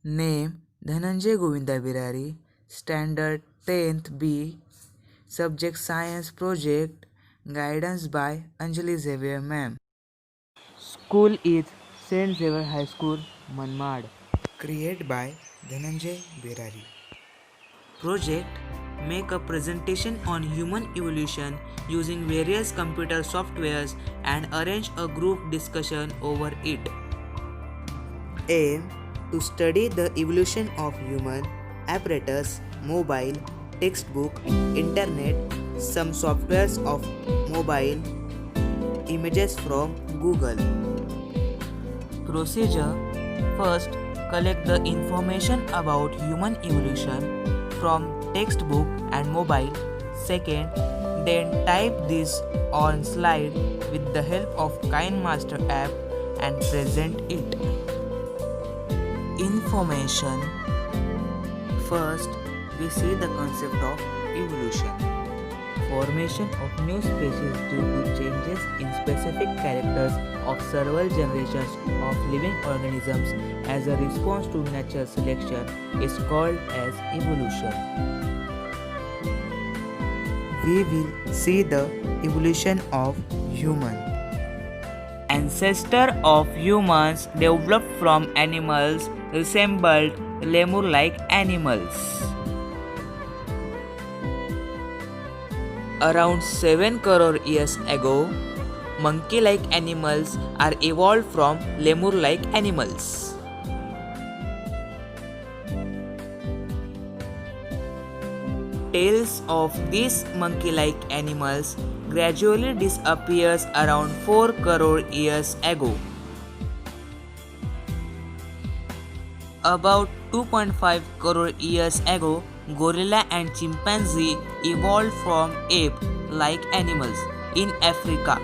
Name Dhananjay Govinda Virari, Standard 10th B, Subject Science Project, Guidance by Anjali Xavier Ma'am. School is Saint Xavier High School, Manmad. Created by Dhananjay Virari. Project Make a presentation on human evolution using various computer softwares and arrange a group discussion over it. Aim to study the evolution of human apparatus, mobile, textbook, internet, some softwares of mobile, images from Google. Procedure First, collect the information about human evolution from textbook and mobile. Second, then type this on slide with the help of KineMaster app and present it. Information. First, we see the concept of evolution. Formation of new species due to changes in specific characters of several generations of living organisms as a response to natural selection is called as evolution. We will see the evolution of human. Ancestor of humans developed from animals resembled lemur-like animals. Around 7 crore years ago, monkey-like animals are evolved from lemur-like animals. Tails of these monkey-like animals gradually disappears around 4 crore years ago. About 2.5 crore years ago, gorilla and chimpanzee evolved from ape-like animals in Africa.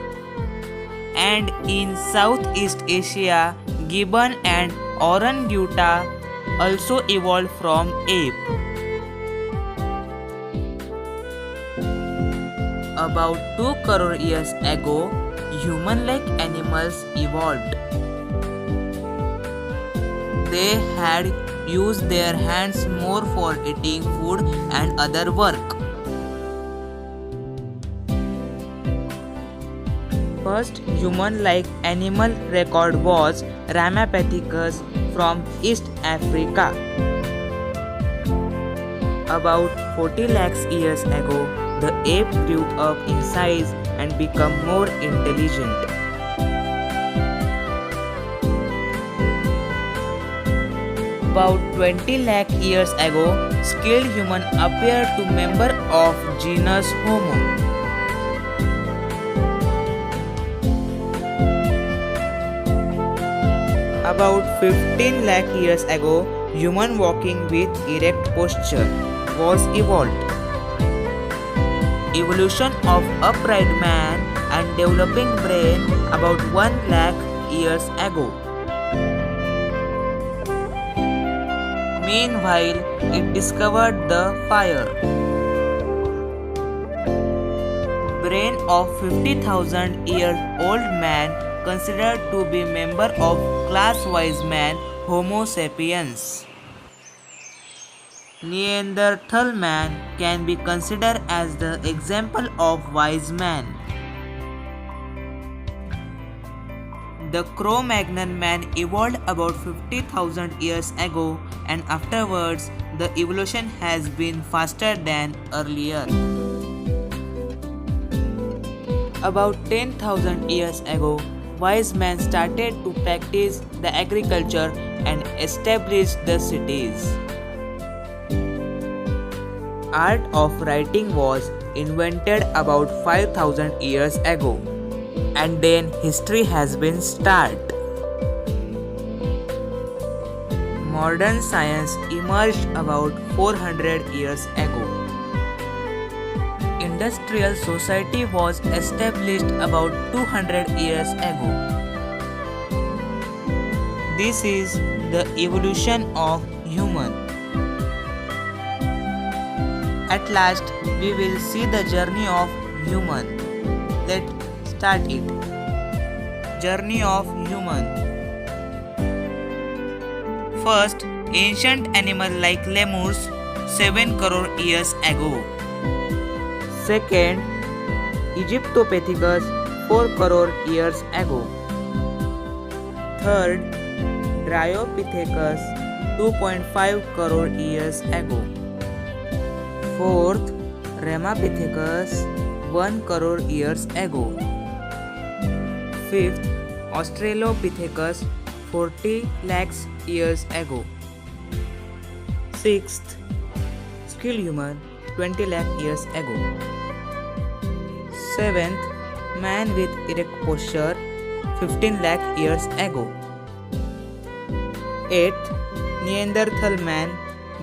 And in Southeast Asia, gibbon and orangutan also evolved from ape. About 2 crore years ago, human-like animals evolved. They had used their hands more for eating food and other work. First human-like animal record was Ramapithecus from East Africa. About 40 lakhs years ago, the ape grew up in size and became more intelligent. About 20 lakh years ago, skilled human appeared to member of genus Homo. About 15 lakh years ago, human walking with erect posture was evolved. Evolution of upright man and developing brain about 1 lakh years ago. Meanwhile, it discovered the fire. Brain of 50,000-year-old man considered to be member of class wise man Homo sapiens. Neanderthal man can be considered as the example of wise man. The Cro-Magnon man evolved about 50,000 years ago, and afterwards the evolution has been faster than earlier. About 10,000 years ago, wise men started to practice the agriculture and established the cities. Art of writing was invented about 5,000 years ago. And then history has been started. Modern science emerged about 400 years ago. Industrial society was established about 200 years ago. This is the evolution of human. At last, we will see the journey of human. Let's start it. Journey of human. First, ancient animal like lemurs 7 crore years ago. Second, Egyptopithecus 4 crore years ago. Third, Dryopithecus 2.5 crore years ago. Fourth, Ramapithecus 1 crore years ago. Fifth, Australopithecus 40 lakhs years ago. Sixth, Skillhuman 20 lakh years ago. Seventh, man with erect posture 15 lakh years ago. Eighth, Neanderthal man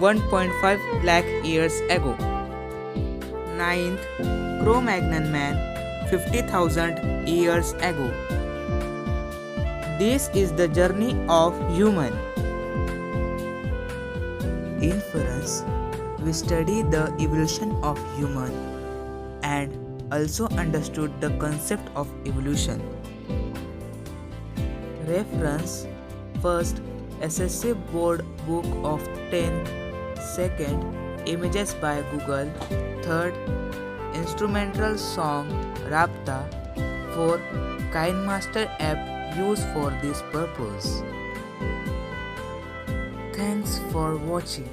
1.5 lakh years ago. Ninth, Cro-Magnon man 50,000 years ago. This is the journey of human. In Inference, we study the evolution of human and also understood the concept of evolution. Reference: First, SSC Board Book of 10th. Second, Images by Google. Third, Instrumental song Rapta. Fourth, KineMaster app used for this purpose. Thanks for watching.